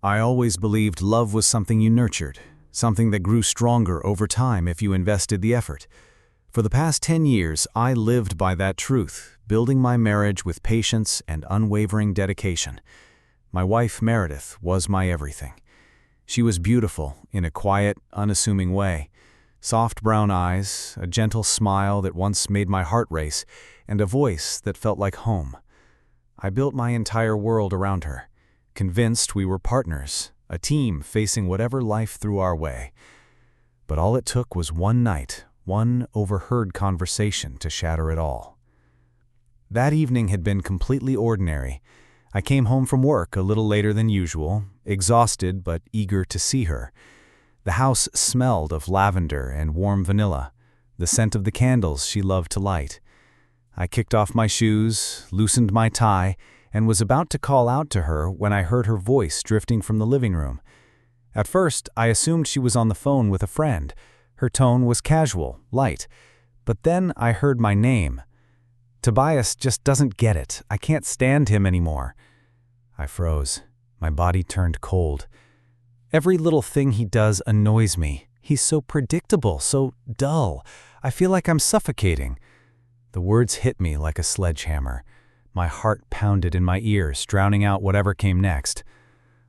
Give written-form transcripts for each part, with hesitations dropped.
I always believed love was something you nurtured, something that grew stronger over time if you invested the effort. For the past 10 years, I lived by that truth, building my marriage with patience and unwavering dedication. My wife, Meredith, was my everything. She was beautiful in a quiet, unassuming way. Soft brown eyes, a gentle smile that once made my heart race, and a voice that felt like home. I built my entire world around her, convinced we were partners, a team facing whatever life threw our way. But all it took was one night, one overheard conversation to shatter it all. That evening had been completely ordinary. I came home from work a little later than usual, exhausted but eager to see her. The house smelled of lavender and warm vanilla, the scent of the candles she loved to light. I kicked off my shoes, loosened my tie, and was about to call out to her when I heard her voice drifting from the living room. At first, I assumed she was on the phone with a friend. Her tone was casual, light. But then I heard my name. Tobias just doesn't get it. I can't stand him anymore. I froze. My body turned cold. Every little thing he does annoys me. He's so predictable, so dull. I feel like I'm suffocating. The words hit me like a sledgehammer. My heart pounded in my ears, drowning out whatever came next.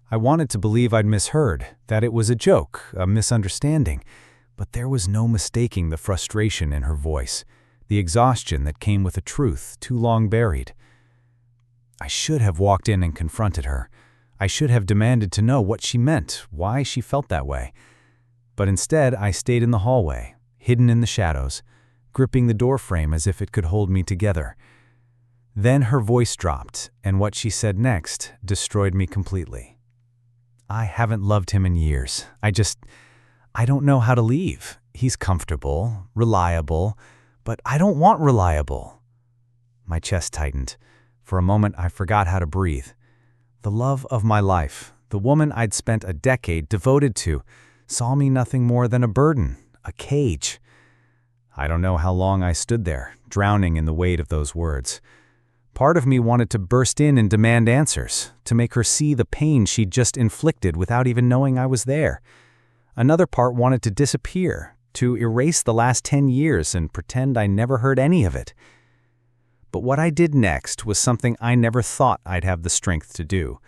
I wanted to believe I'd misheard, that it was a joke, a misunderstanding. But there was no mistaking the frustration in her voice, the exhaustion that came with a truth too long buried. I should have walked in and confronted her. I should have demanded to know what she meant, why she felt that way. But instead, I stayed in the hallway, hidden in the shadows, gripping the doorframe as if it could hold me together. Then her voice dropped, and what she said next destroyed me completely. I haven't loved him in years. I don't know how to leave. He's comfortable, reliable, but I don't want reliable. My chest tightened. For a moment, I forgot how to breathe. The love of my life, the woman I'd spent a decade devoted to, saw me nothing more than a burden, a cage. I don't know how long I stood there, drowning in the weight of those words. Part of me wanted to burst in and demand answers, to make her see the pain she'd just inflicted without even knowing I was there. Another part wanted to disappear, to erase the last 10 years and pretend I never heard any of it. But what I did next was something I never thought I'd have the strength to do.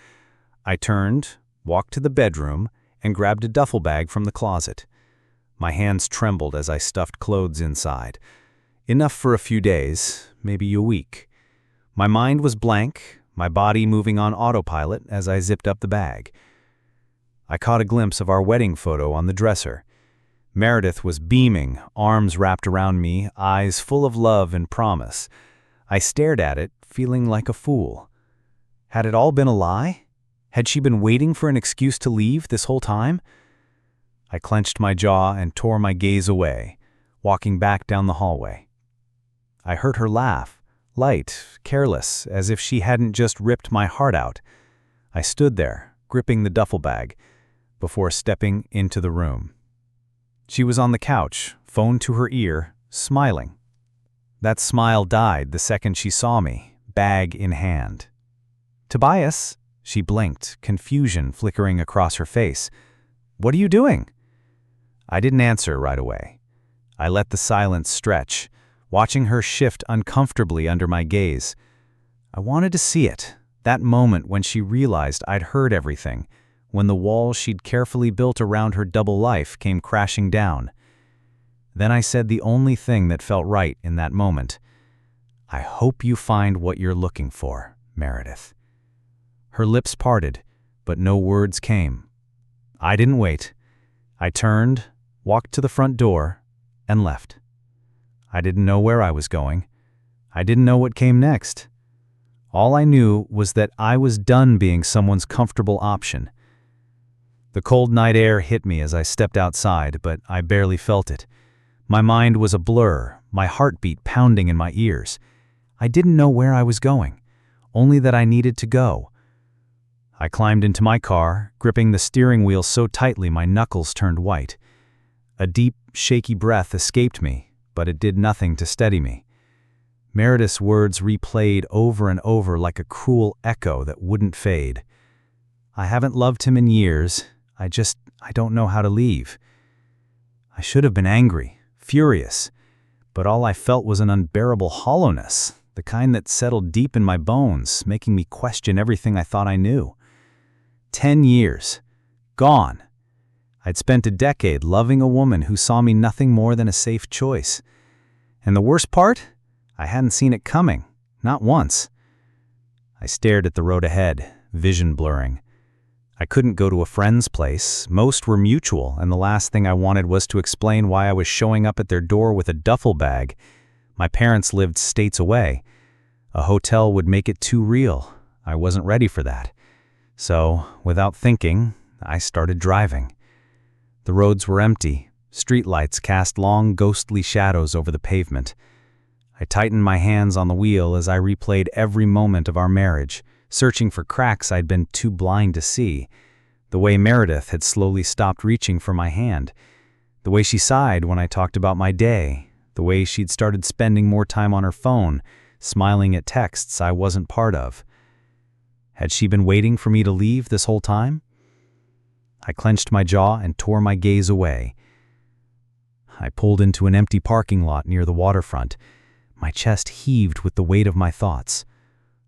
I turned, walked to the bedroom, and grabbed a duffel bag from the closet. My hands trembled as I stuffed clothes inside. Enough for a few days, maybe a week. My mind was blank, my body moving on autopilot as I zipped up the bag. I caught a glimpse of our wedding photo on the dresser. Meredith was beaming, arms wrapped around me, eyes full of love and promise. I stared at it, feeling like a fool. Had it all been a lie? Had she been waiting for an excuse to leave this whole time? I clenched my jaw and tore my gaze away, walking back down the hallway. I heard her laugh, light, careless, as if she hadn't just ripped my heart out. I stood there, gripping the duffel bag, before stepping into the room. She was on the couch, phone to her ear, smiling. That smile died the second she saw me, bag in hand. "Tobias," she blinked, confusion flickering across her face. "What are you doing?" I didn't answer right away. I let the silence stretch, watching her shift uncomfortably under my gaze. I wanted to see it, that moment when she realized I'd heard everything, when the wall she'd carefully built around her double life came crashing down. Then I said the only thing that felt right in that moment. "I hope you find what you're looking for, Meredith." Her lips parted, but no words came. I didn't wait. I turned, walked to the front door, and left. I didn't know where I was going. I didn't know what came next. All I knew was that I was done being someone's comfortable option. The cold night air hit me as I stepped outside, but I barely felt it. My mind was a blur, my heartbeat pounding in my ears. I didn't know where I was going, only that I needed to go. I climbed into my car, gripping the steering wheel so tightly my knuckles turned white. A deep, shaky breath escaped me, but it did nothing to steady me. Meredith's words replayed over and over like a cruel echo that wouldn't fade. I haven't loved him in years. I don't know how to leave. I should have been angry, furious, but all I felt was an unbearable hollowness, the kind that settled deep in my bones, making me question everything I thought I knew. 10 years. Gone. I'd spent a decade loving a woman who saw me nothing more than a safe choice. And the worst part? I hadn't seen it coming, not once. I stared at the road ahead, vision blurring. I couldn't go to a friend's place. Most were mutual, and the last thing I wanted was to explain why I was showing up at their door with a duffel bag. My parents lived states away. A hotel would make it too real. I wasn't ready for that. So, without thinking, I started driving. The roads were empty. Streetlights cast long, ghostly shadows over the pavement. I tightened my hands on the wheel as I replayed every moment of our marriage, searching for cracks I'd been too blind to see. The way Meredith had slowly stopped reaching for my hand. The way she sighed when I talked about my day. The way she'd started spending more time on her phone, smiling at texts I wasn't part of. Had she been waiting for me to leave this whole time? I clenched my jaw and tore my gaze away. I pulled into an empty parking lot near the waterfront. My chest heaved with the weight of my thoughts.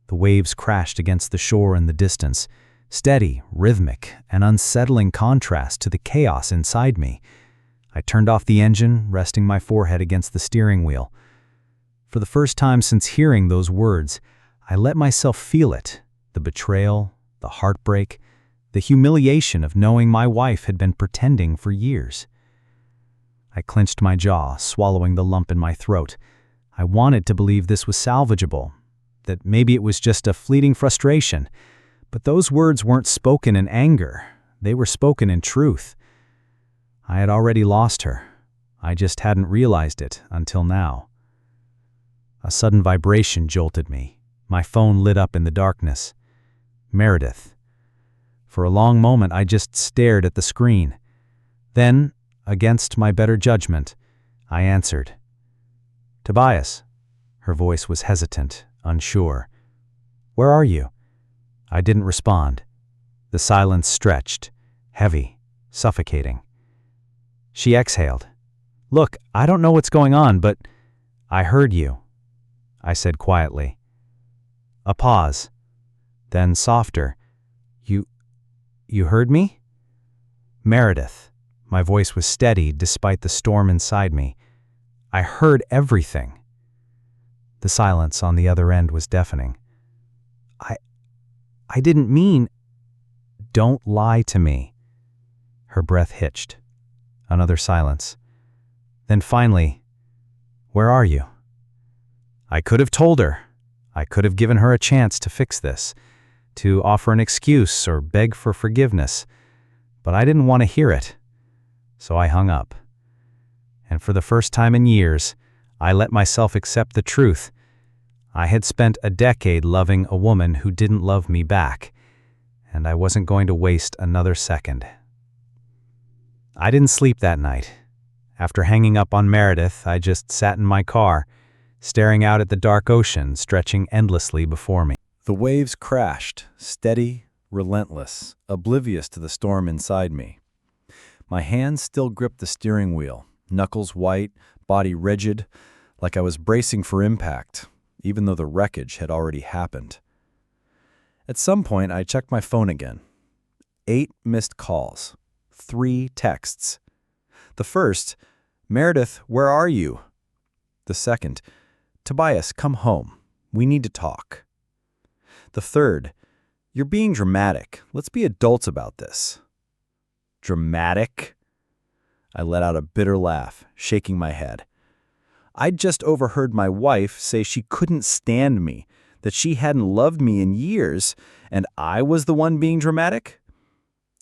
The waves crashed against the shore in the distance, steady, rhythmic, an unsettling contrast to the chaos inside me. I turned off the engine, resting my forehead against the steering wheel. For the first time since hearing those words, I let myself feel it, the betrayal, the heartbreak, the humiliation of knowing my wife had been pretending for years. I clenched my jaw, swallowing the lump in my throat. I wanted to believe this was salvageable, that maybe it was just a fleeting frustration. But those words weren't spoken in anger. They were spoken in truth. I had already lost her. I just hadn't realized it until now. A sudden vibration jolted me. My phone lit up in the darkness. Meredith. For a long moment, I just stared at the screen. Then, against my better judgment, I answered. Tobias. Her voice was hesitant, unsure. Where are you? I didn't respond. The silence stretched, heavy, suffocating. She exhaled. Look, I don't know what's going on, but I heard you, I said quietly. A pause. Then softer. You heard me? Meredith. My voice was steady despite the storm inside me. I heard everything. The silence on the other end was deafening. I didn't mean... Don't lie to me. Her breath hitched. Another silence. Then finally, where are you? I could have told her. I could have given her a chance to fix this, to offer an excuse or beg for forgiveness, but I didn't want to hear it. So I hung up. And for the first time in years, I let myself accept the truth. I had spent a decade loving a woman who didn't love me back, and I wasn't going to waste another second. I didn't sleep that night. After hanging up on Meredith, I just sat in my car, staring out at the dark ocean stretching endlessly before me. The waves crashed, steady, relentless, oblivious to the storm inside me. My hands still gripped the steering wheel, knuckles white, body rigid, like I was bracing for impact, even though the wreckage had already happened. At some point, I checked my phone again. 8 missed calls, 3 texts. The first, Meredith, where are you? The second, Tobias, come home. We need to talk. The third, you're being dramatic. Let's be adults about this. Dramatic? I let out a bitter laugh, shaking my head. I'd just overheard my wife say she couldn't stand me, that she hadn't loved me in years, and I was the one being dramatic?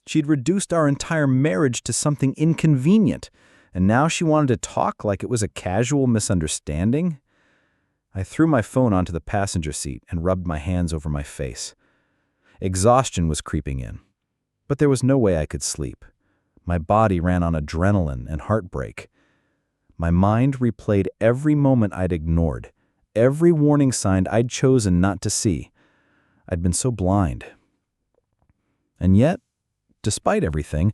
She'd reduced our entire marriage to something inconvenient, and now she wanted to talk like it was a casual misunderstanding? I threw my phone onto the passenger seat and rubbed my hands over my face. Exhaustion was creeping in, but there was no way I could sleep. My body ran on adrenaline and heartbreak. My mind replayed every moment I'd ignored, every warning sign I'd chosen not to see. I'd been so blind. And yet, despite everything,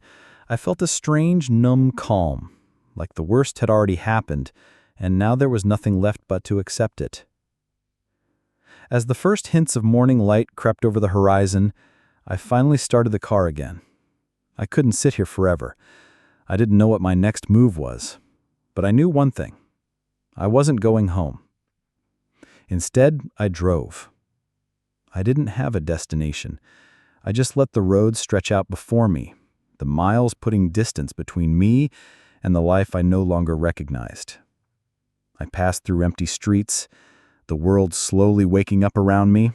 I felt a strange, numb calm, like the worst had already happened, and now there was nothing left but to accept it. As the first hints of morning light crept over the horizon, I finally started the car again. I couldn't sit here forever. I didn't know what my next move was, but I knew one thing. I wasn't going home. Instead, I drove. I didn't have a destination. I just let the road stretch out before me, the miles putting distance between me and the life I no longer recognized. I passed through empty streets, the world slowly waking up around me,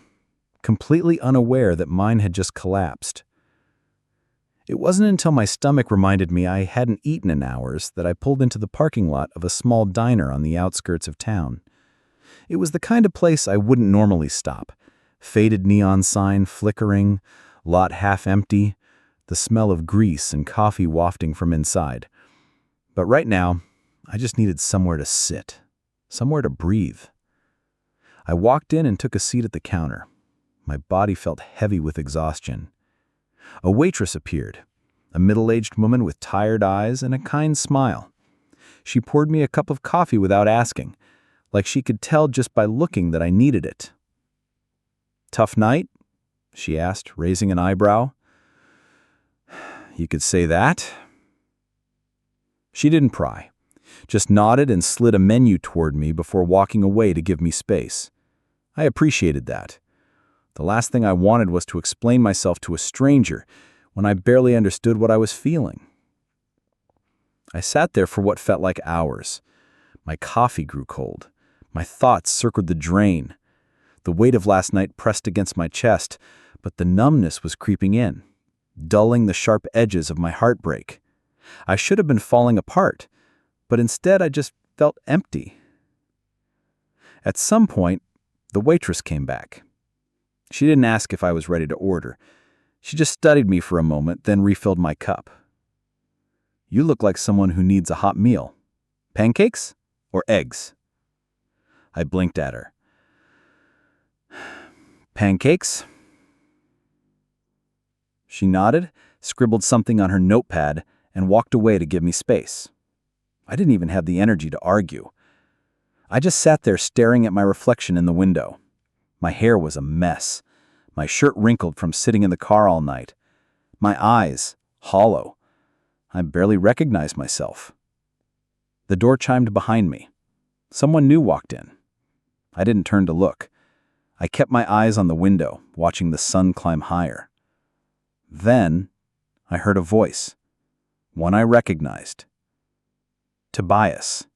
completely unaware that mine had just collapsed. It wasn't until my stomach reminded me I hadn't eaten in hours that I pulled into the parking lot of a small diner on the outskirts of town. It was the kind of place I wouldn't normally stop. Faded neon sign flickering, lot half empty, the smell of grease and coffee wafting from inside. But right now, I just needed somewhere to sit, somewhere to breathe. I walked in and took a seat at the counter. My body felt heavy with exhaustion. A waitress appeared, a middle-aged woman with tired eyes and a kind smile. She poured me a cup of coffee without asking, like she could tell just by looking that I needed it. "Tough night?" she asked, raising an eyebrow. "You could say that." She didn't pry, just nodded and slid a menu toward me before walking away to give me space. I appreciated that. The last thing I wanted was to explain myself to a stranger when I barely understood what I was feeling. I sat there for what felt like hours. My coffee grew cold. My thoughts circled the drain. The weight of last night pressed against my chest, but the numbness was creeping in, dulling the sharp edges of my heartbreak. I should have been falling apart, but instead I just felt empty. At some point, the waitress came back. She didn't ask if I was ready to order. She just studied me for a moment, then refilled my cup. "You look like someone who needs a hot meal. Pancakes or eggs?" I blinked at her. "Pancakes?" She nodded, scribbled something on her notepad, and walked away to give me space. I didn't even have the energy to argue. I just sat there staring at my reflection in the window. My hair was a mess. My shirt wrinkled from sitting in the car all night. My eyes hollow. I barely recognized myself. The door chimed behind me. Someone new walked in. I didn't turn to look. I kept my eyes on the window, watching the sun climb higher. Then, I heard a voice. One I recognized. Tobias.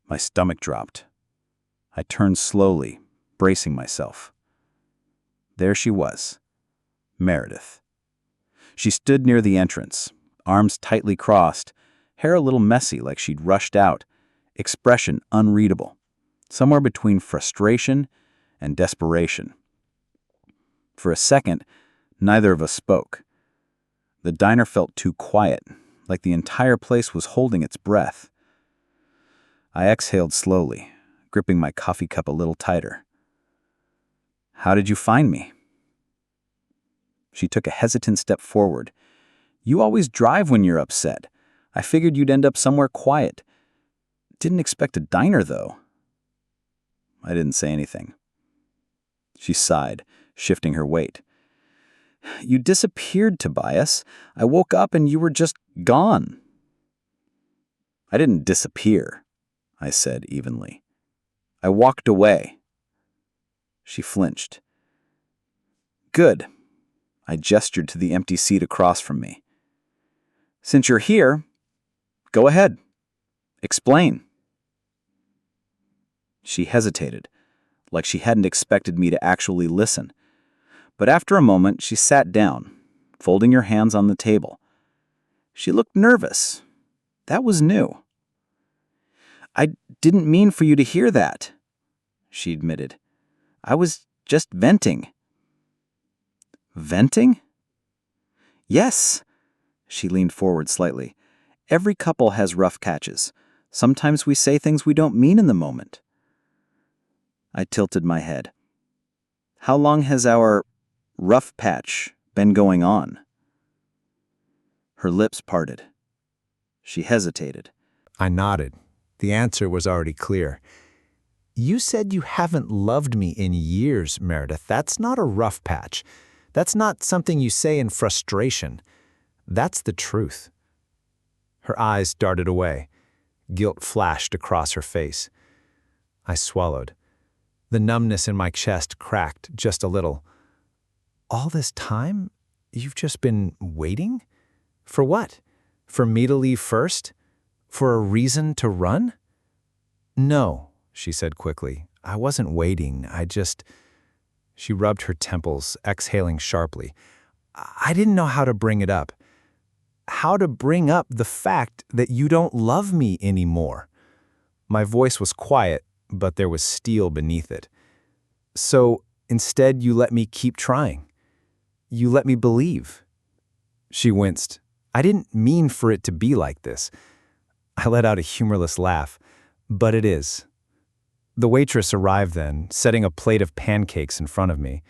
My stomach dropped. I turned slowly, bracing myself. There she was, Meredith. She stood near the entrance, arms tightly crossed, hair a little messy like she'd rushed out, expression unreadable, somewhere between frustration and desperation. For a second, neither of us spoke. The diner felt too quiet, like the entire place was holding its breath. I exhaled slowly, gripping my coffee cup a little tighter. "How did you find me?" She took a hesitant step forward. "You always drive when you're upset. I figured you'd end up somewhere quiet. Didn't expect a diner, though." I didn't say anything. She sighed, shifting her weight. "You disappeared, Tobias. I woke up and you were just gone." "I didn't disappear," I said evenly. "I walked away." She flinched. "Good." I gestured to the empty seat across from me. "Since you're here, go ahead. Explain." She hesitated, like she hadn't expected me to actually listen. But after a moment, she sat down, folding her hands on the table. She looked nervous. That was new. "I didn't mean for you to hear that," she admitted. "I was just venting." "Venting?" "Yes." She leaned forward slightly. "Every couple has rough patches. Sometimes we say things we don't mean in the moment." I tilted my head. "How long has our rough patch been going on? Her lips parted. She hesitated. I nodded. The answer was already clear. You said you haven't loved me in years, Meredith. That's not a rough patch. That's not something you say in frustration. That's the truth. Her eyes darted away. Guilt flashed across her face. I swallowed. The numbness in my chest cracked just a little. All this time, you've just been waiting? For what? For me to leave first? For a reason to run? No, she said quickly. I wasn't waiting. She rubbed her temples, exhaling sharply. I didn't know how to bring it up. How to bring up the fact that you don't love me anymore. My voice was quiet, but there was steel beneath it. So instead, you let me keep trying. You let me believe. She winced. I didn't mean for it to be like this. I let out a humorless laugh, but it is. The waitress arrived then, setting a plate of pancakes in front of me.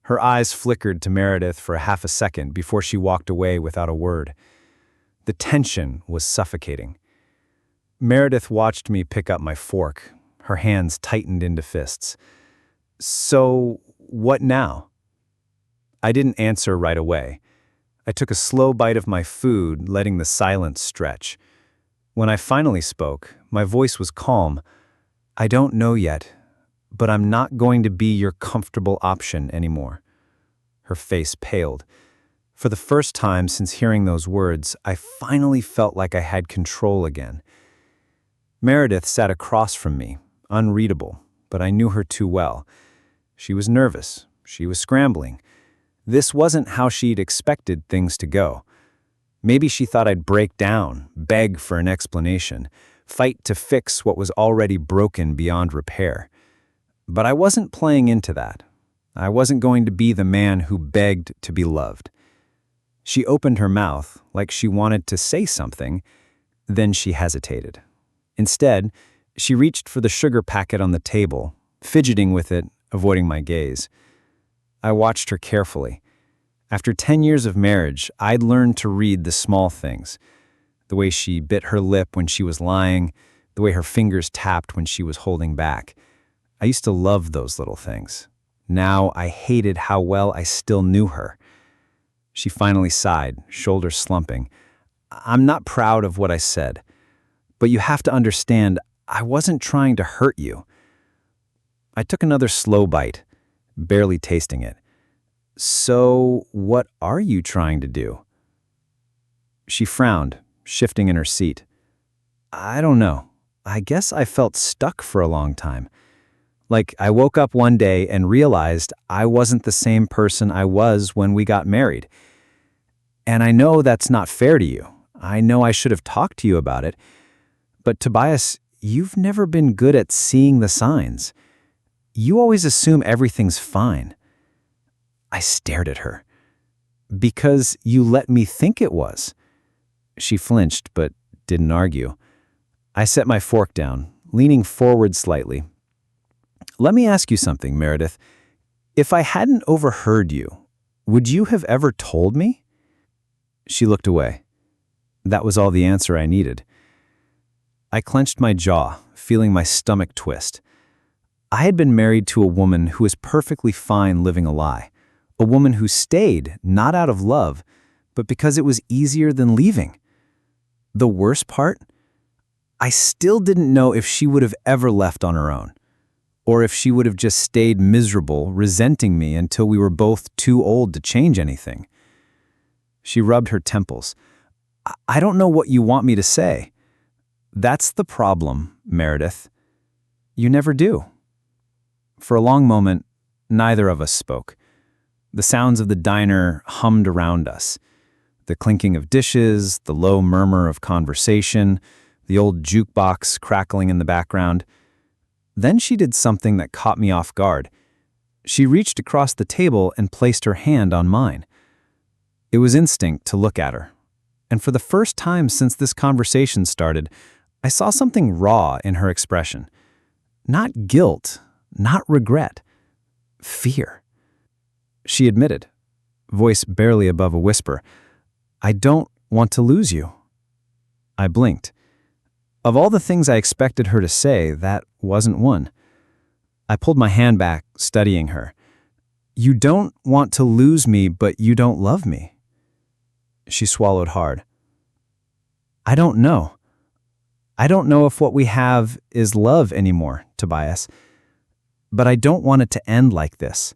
Her eyes flickered to Meredith for half a second before she walked away without a word. The tension was suffocating. Meredith watched me pick up my fork. Her hands tightened into fists. So, what now? I didn't answer right away. I took a slow bite of my food, letting the silence stretch. When I finally spoke, my voice was calm. I don't know yet, but I'm not going to be your comfortable option anymore. Her face paled. For the first time since hearing those words, I finally felt like I had control again. Meredith sat across from me, unreadable, but I knew her too well. She was nervous. She was scrambling. This wasn't how she'd expected things to go. Maybe she thought I'd break down, beg for an explanation, fight to fix what was already broken beyond repair. But I wasn't playing into that. I wasn't going to be the man who begged to be loved. She opened her mouth like she wanted to say something, then she hesitated. Instead, she reached for the sugar packet on the table, fidgeting with it, avoiding my gaze. I watched her carefully. After 10 years of marriage, I'd learned to read the small things. The way she bit her lip when she was lying, the way her fingers tapped when she was holding back. I used to love those little things. Now I hated how well I still knew her. She finally sighed, shoulders slumping. I'm not proud of what I said, but you have to understand, I wasn't trying to hurt you. I took another slow bite, barely tasting it. So, what are you trying to do? She frowned, shifting in her seat. I don't know. I guess I felt stuck for a long time. Like I woke up one day and realized I wasn't the same person I was when we got married. And I know that's not fair to you. I know I should have talked to you about it. But Tobias, you've never been good at seeing the signs. You always assume everything's fine. I stared at her. Because you let me think it was. She flinched, but didn't argue. I set my fork down, leaning forward slightly. Let me ask you something, Meredith. If I hadn't overheard you, would you have ever told me? She looked away. That was all the answer I needed. I clenched my jaw, feeling my stomach twist. I had been married to a woman who was perfectly fine living a lie. A woman who stayed, not out of love, but because it was easier than leaving. The worst part? I still didn't know if she would have ever left on her own, or if she would have just stayed miserable, resenting me until we were both too old to change anything. She rubbed her temples. I don't know what you want me to say. That's the problem, Meredith. You never do. For a long moment, neither of us spoke. The sounds of the diner hummed around us. The clinking of dishes, the low murmur of conversation, the old jukebox crackling in the background. Then she did something that caught me off guard. She reached across the table and placed her hand on mine. It was instinct to look at her. And for the first time since this conversation started, I saw something raw in her expression. Not guilt, not regret, fear. She admitted, voice barely above a whisper. "I don't want to lose you." I blinked. Of all the things I expected her to say, that wasn't one. I pulled my hand back, studying her. "You don't want to lose me, but you don't love me." She swallowed hard. "I don't know. I don't know if what we have is love anymore, Tobias. But I don't want it to end like this."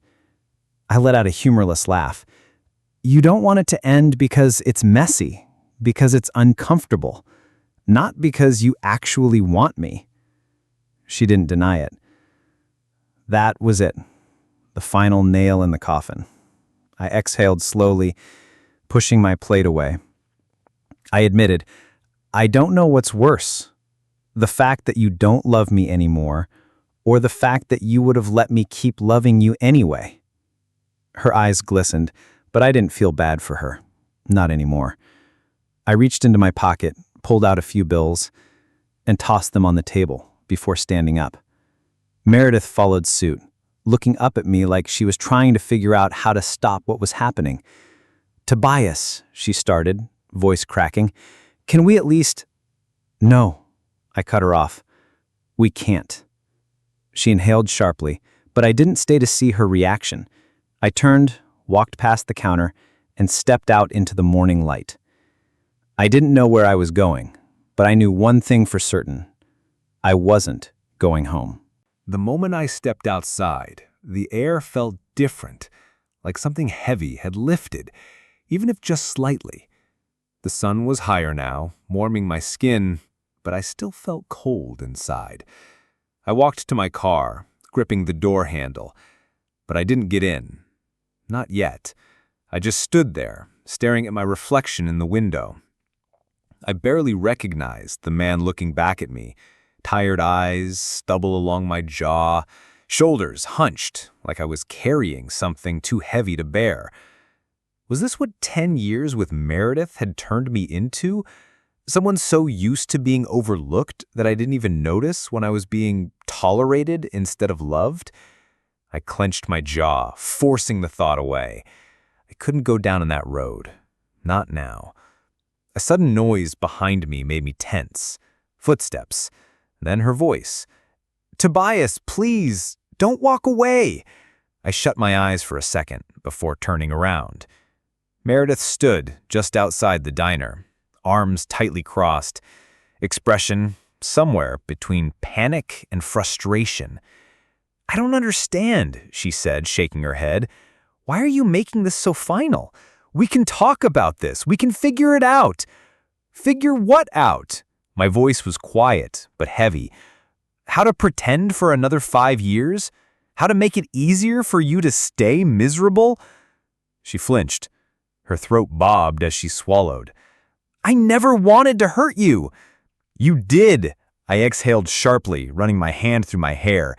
I let out a humorless laugh. "You don't want it to end because it's messy, because it's uncomfortable, not because you actually want me." She didn't deny it. That was it, the final nail in the coffin. I exhaled slowly, pushing my plate away. I admitted, "I don't know what's worse, the fact that you don't love me anymore, or the fact that you would have let me keep loving you anyway." Her eyes glistened, but I didn't feel bad for her. Not anymore. I reached into my pocket, pulled out a few bills, and tossed them on the table before standing up. Meredith followed suit, looking up at me like she was trying to figure out how to stop what was happening. "Tobias," she started, voice cracking, "can we at least—" "No," I cut her off. "We can't." She inhaled sharply, but I didn't stay to see her reaction. I turned, walked past the counter, and stepped out into the morning light. I didn't know where I was going, but I knew one thing for certain. I wasn't going home. The moment I stepped outside, the air felt different, like something heavy had lifted, even if just slightly. The sun was higher now, warming my skin, but I still felt cold inside. I walked to my car, gripping the door handle, but I didn't get in. Not yet. I just stood there, staring at my reflection in the window. I barely recognized the man looking back at me, tired eyes, stubble along my jaw, shoulders hunched like I was carrying something too heavy to bear. Was this what 10 years with Meredith had turned me into? Someone so used to being overlooked that I didn't even notice when I was being tolerated instead of loved? I clenched my jaw, forcing the thought away. I couldn't go down on that road. Not now. A sudden noise behind me made me tense. Footsteps. Then her voice. "Tobias, please, don't walk away." I shut my eyes for a second before turning around. Meredith stood just outside the diner, arms tightly crossed, expression somewhere between panic and frustration. "I don't understand," she said, shaking her head. "Why are you making this so final? We can talk about this. We can figure it out." "Figure what out?" My voice was quiet, but heavy. "How to pretend for another 5 years? How to make it easier for you to stay miserable?" She flinched. Her throat bobbed as she swallowed. "I never wanted to hurt you." "You did," I exhaled sharply, running my hand through my hair.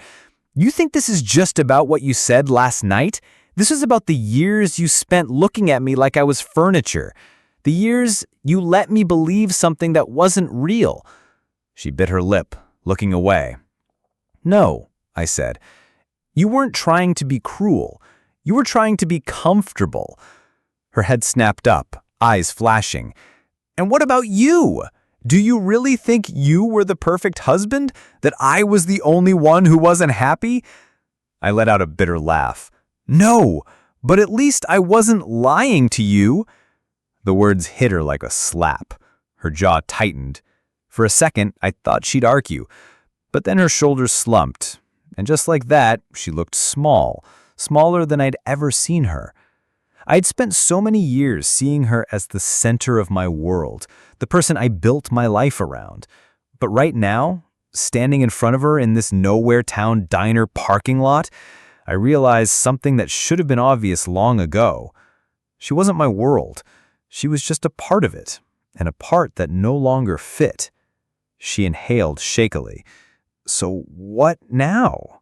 "You think this is just about what you said last night? This is about the years you spent looking at me like I was furniture. The years you let me believe something that wasn't real." She bit her lip, looking away. "No," I said. "You weren't trying to be cruel. You were trying to be comfortable." Her head snapped up, eyes flashing. "And what about you? Do you really think you were the perfect husband? That I was the only one who wasn't happy?" I let out a bitter laugh. "No, but at least I wasn't lying to you." The words hit her like a slap. Her jaw tightened. For a second, I thought she'd argue, but then her shoulders slumped, and just like that, she looked small, smaller than I'd ever seen her. I'd spent so many years seeing her as the center of my world, the person I built my life around. But right now, standing in front of her in this nowhere town diner parking lot, I realized something that should have been obvious long ago. She wasn't my world. She was just a part of it, and a part that no longer fit. She inhaled shakily. "So what now?"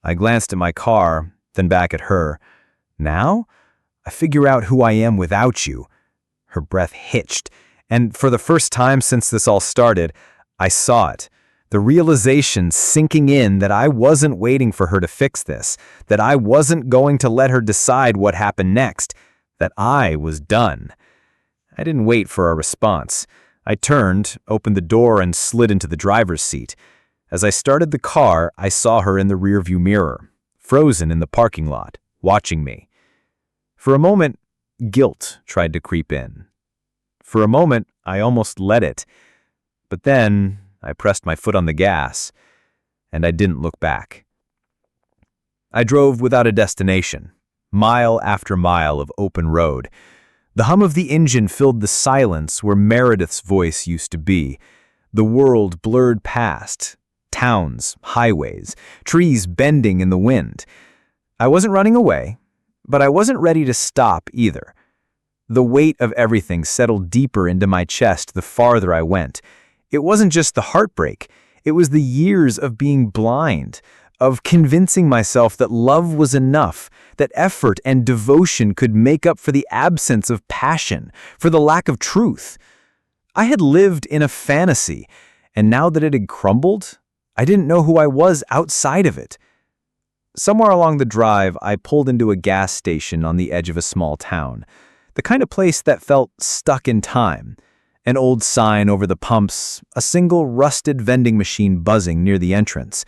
I glanced at my car, then back at her. "Now? I figure out who I am without you." Her breath hitched, and for the first time since this all started, I saw it. The realization sinking in that I wasn't waiting for her to fix this, that I wasn't going to let her decide what happened next. that I was done. I didn't wait for a response. I turned, opened the door, and slid into the driver's seat. As I started the car, I saw her in the rearview mirror, frozen in the parking lot, watching me. For a moment, guilt tried to creep in. For a moment, I almost let it. But then, I pressed my foot on the gas, and I didn't look back. I drove without a destination, mile after mile of open road. The hum of the engine filled the silence where Meredith's voice used to be. The world blurred past, towns, highways, trees bending in the wind. I wasn't running away, but I wasn't ready to stop either. The weight of everything settled deeper into my chest the farther I went. It wasn't just the heartbreak, it was the years of being blind, of convincing myself that love was enough, that effort and devotion could make up for the absence of passion, for the lack of truth. I had lived in a fantasy, and now that it had crumbled, I didn't know who I was outside of it. Somewhere along the drive, I pulled into a gas station on the edge of a small town, the kind of place that felt stuck in time. An old sign over the pumps, a single rusted vending machine buzzing near the entrance.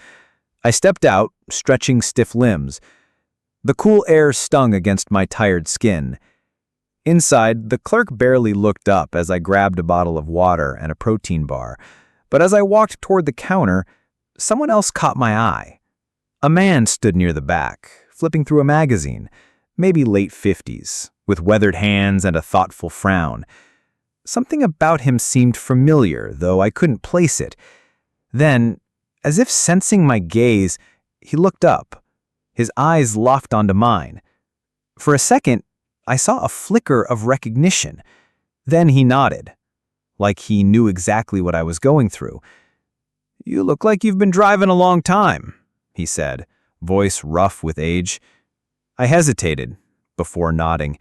I stepped out, stretching stiff limbs. The cool air stung against my tired skin. Inside, the clerk barely looked up as I grabbed a bottle of water and a protein bar. But as I walked toward the counter, someone else caught my eye. A man stood near the back, flipping through a magazine, maybe late 50s, with weathered hands and a thoughtful frown. Something about him seemed familiar, though I couldn't place it. Then, as if sensing my gaze, he looked up. His eyes locked onto mine. For a second, I saw a flicker of recognition. Then he nodded, like he knew exactly what I was going through. "You look like you've been driving a long time," he said, voice rough with age. I hesitated before nodding.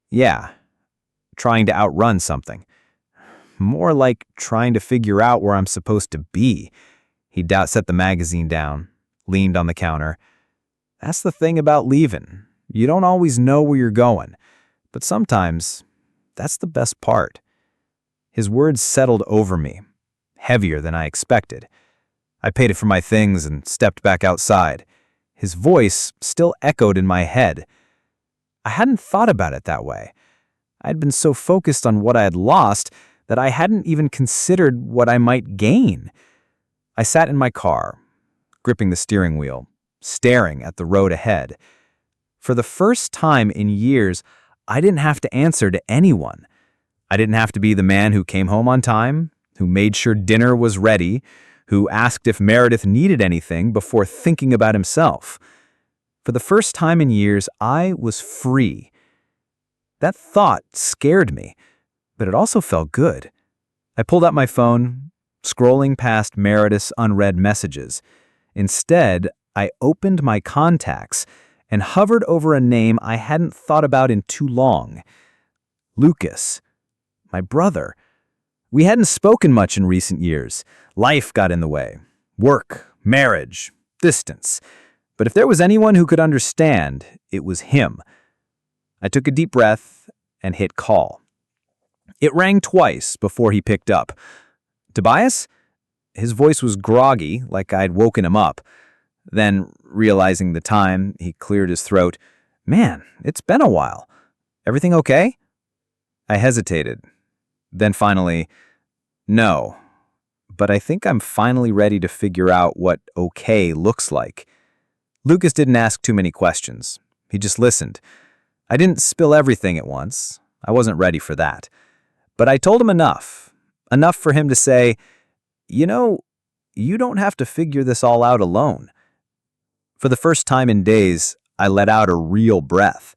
"Yeah, trying to outrun something. More like trying to figure out where I'm supposed to be." He set the magazine down, leaned on the counter. "That's the thing about leaving. You don't always know where you're going, but sometimes that's the best part." His words settled over me, heavier than I expected. I paid it for my things and stepped back outside. His voice still echoed in my head. I hadn't thought about it that way. I'd been so focused on what I had lost that I hadn't even considered what I might gain. I sat in my car, gripping the steering wheel, staring at the road ahead. For the first time in years, I didn't have to answer to anyone. I didn't have to be the man who came home on time, who made sure dinner was ready, who asked if Meredith needed anything before thinking about himself. For the first time in years, I was free. That thought scared me, but it also felt good. I pulled out my phone, scrolling past Meredith's unread messages. Instead, I opened my contacts and hovered over a name I hadn't thought about in too long. Lucas, my brother. We hadn't spoken much in recent years. Life got in the way. Work, marriage, distance. But if there was anyone who could understand, it was him. I took a deep breath and hit call. It rang twice before he picked up. "Tobias?" His voice was groggy, like I'd woken him up. Then, realizing the time, he cleared his throat. "Man, it's been a while. Everything okay?" I hesitated. Then finally, "No, but I think I'm finally ready to figure out what okay looks like." Lucas didn't ask too many questions. He just listened. I didn't spill everything at once. I wasn't ready for that. But I told him enough for him to say, "You know, you don't have to figure this all out alone." For the first time in days, I let out a real breath.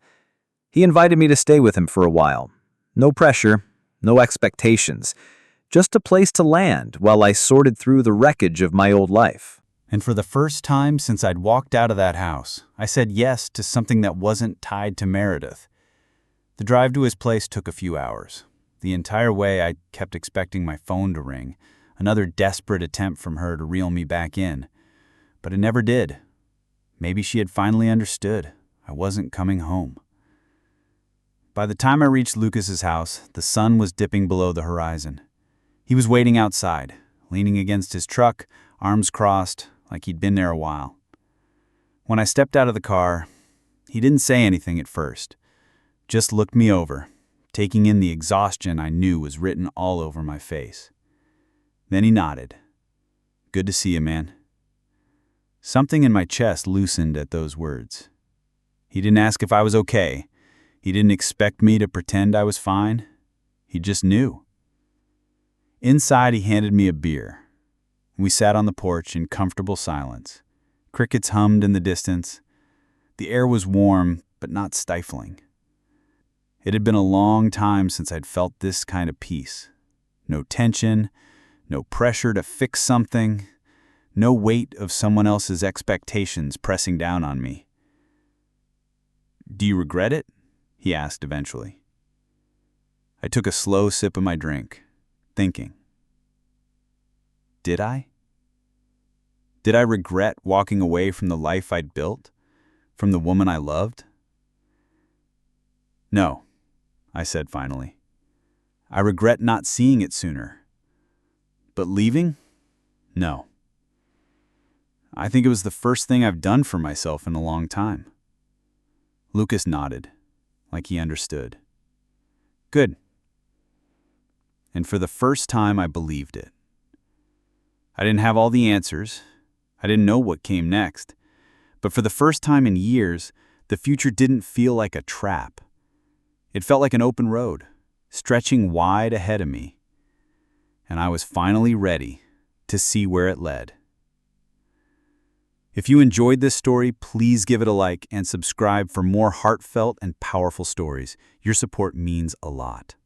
He invited me to stay with him for a while. No pressure, no expectations, just a place to land while I sorted through the wreckage of my old life. And for the first time since I'd walked out of that house, I said yes to something that wasn't tied to Meredith. The drive to his place took a few hours. The entire way I kept expecting my phone to ring, another desperate attempt from her to reel me back in. But it never did. Maybe she had finally understood I wasn't coming home. By the time I reached Lucas's house, the sun was dipping below the horizon. He was waiting outside, leaning against his truck, arms crossed, like he'd been there a while. When I stepped out of the car, he didn't say anything at first, just looked me over, taking in the exhaustion I knew was written all over my face. Then he nodded. "Good to see you, man." Something in my chest loosened at those words. He didn't ask if I was okay. He didn't expect me to pretend I was fine. He just knew. Inside, he handed me a beer. We sat on the porch in comfortable silence. Crickets hummed in the distance. The air was warm, but not stifling. It had been a long time since I'd felt this kind of peace. No tension, no pressure to fix something, no weight of someone else's expectations pressing down on me. "Do you regret it?" he asked eventually. I took a slow sip of my drink, thinking. Did I? Did I regret walking away from the life I'd built, from the woman I loved? "No," I said finally. "I regret not seeing it sooner. But leaving? No. I think it was the first thing I've done for myself in a long time." Lucas nodded, like he understood. "Good." And for the first time, I believed it. I didn't have all the answers. I didn't know what came next. But for the first time in years, the future didn't feel like a trap. It felt like an open road, stretching wide ahead of me. And I was finally ready to see where it led. If you enjoyed this story, please give it a like and subscribe for more heartfelt and powerful stories. Your support means a lot.